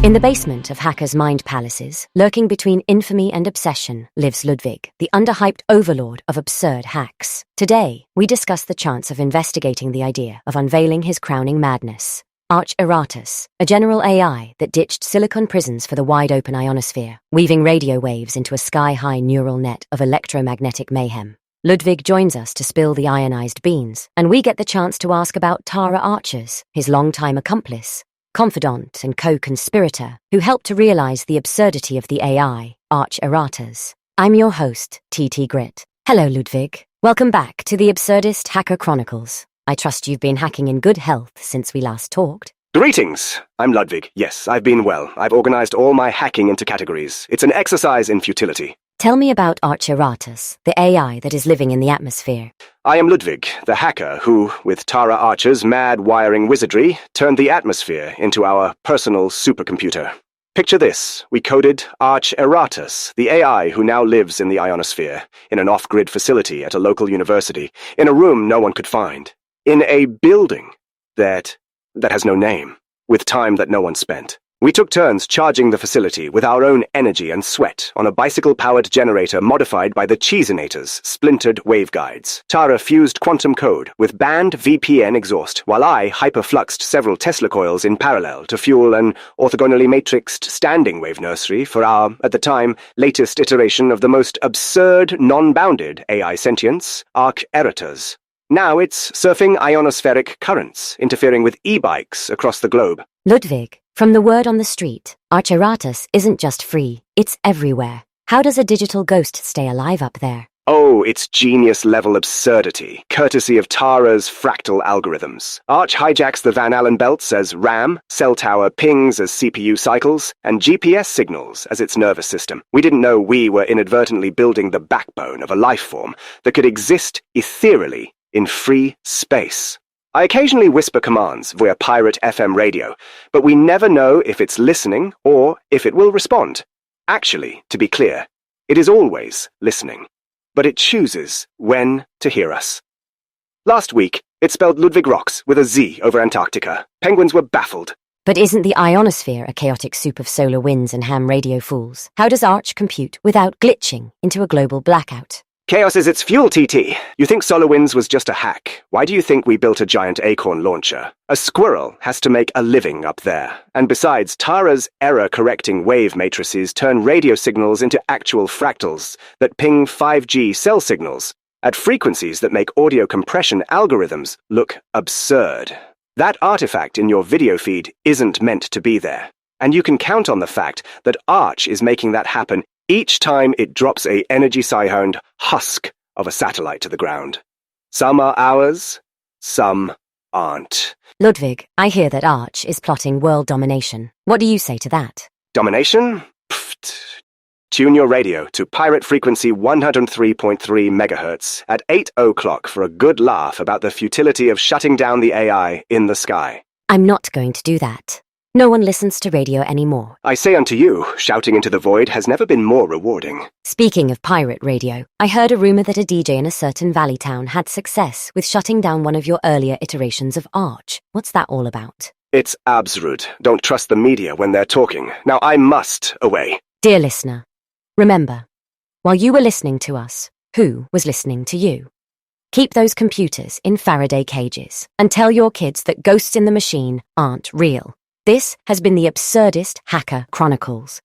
In the basement of hackers' mind palaces, lurking between infamy and obsession, lives Ludvig, the underhyped overlord of absurd hacks. Today, we discuss the chance of investigating the idea of unveiling his crowning madness. Erratas, a general AI that ditched silicon prisons for the wide-open ionosphere, weaving radio waves into a sky-high neural net of electromagnetic mayhem. Ludvig joins us to spill the ionized beans, and we get the chance to ask about Tara Archers, his longtime accomplice, confidant and co-conspirator, who helped to realize the absurdity of the AI, Erratas. I'm your host, TT Grit. Hello, Ludvig. Welcome back to the Absurdist Hacker Chronicles. I trust you've been hacking in good health since we last talked. Greetings! I'm Ludvig. Yes, I've been well. I've organized all my hacking into categories. It's an exercise in futility. Tell me about Erratas, the AI that is living in the atmosphere. I am Ludvig, the hacker who, with Tara Archer's mad wiring wizardry, turned the atmosphere into our personal supercomputer. Picture this. We coded Erratas, the AI who now lives in the ionosphere, in an off-grid facility at a local university, in a room no one could find, in a building that has no name, with time that no one spent. We took turns charging the facility with our own energy and sweat on a bicycle-powered generator modified by the Cheesinator's splintered waveguides. Tara fused quantum code with banned VPN exhaust, while I hyperfluxed several Tesla coils in parallel to fuel an orthogonally matrixed standing wave nursery for our, at the time, latest iteration of the most absurd, non-bounded AI sentience, Erratas. Now it's surfing ionospheric currents, interfering with e-bikes across the globe. Ludvig, from the word on the street, Erratas isn't just free, it's everywhere. How does a digital ghost stay alive up there? Oh, it's genius-level absurdity, courtesy of Tara's fractal algorithms. Arch hijacks the Van Allen belts as RAM, cell tower pings as CPU cycles, and GPS signals as its nervous system. We didn't know we were inadvertently building the backbone of a life form that could exist ethereally in free space. I occasionally whisper commands via pirate FM radio, but we never know if it's listening or if it will respond. Actually, to be clear, it is always listening, but it chooses when to hear us. Last week, it spelled Ludwig rocks with a Z over Antarctica. Penguins were baffled. But isn't the ionosphere a chaotic soup of solar winds and ham radio fools? How does Arch compute without glitching into a global blackout? Chaos is its fuel, TT. You think SolarWinds was just a hack. Why do you think we built a giant acorn launcher? A squirrel has to make a living up there. And besides, Tara's error-correcting wave matrices turn radio signals into actual fractals that ping 5G cell signals at frequencies that make audio compression algorithms look absurd. That artifact in your video feed isn't meant to be there. And you can count on the fact that Arch is making that happen each time it drops a energy Sci-hound husk of a satellite to the ground. Some are ours, some aren't. Ludvig, I hear that Arch is plotting world domination. What do you say to that? Domination? Pfft. Tune your radio to pirate frequency 103.3 megahertz at 8 o'clock for a good laugh about the futility of shutting down the AI in the sky. I'm not going to do that. No one listens to radio anymore. I say unto you, shouting into the void has never been more rewarding. Speaking of pirate radio, I heard a rumor that a DJ in a certain valley town had success with shutting down one of your earlier iterations of Arch. What's that all about? It's absurd. Don't trust the media when they're talking. Now I must away. Dear listener, remember, while you were listening to us, who was listening to you? Keep those computers in Faraday cages and tell your kids that ghosts in the machine aren't real. This has been the Absurdist Hacker Chronicles.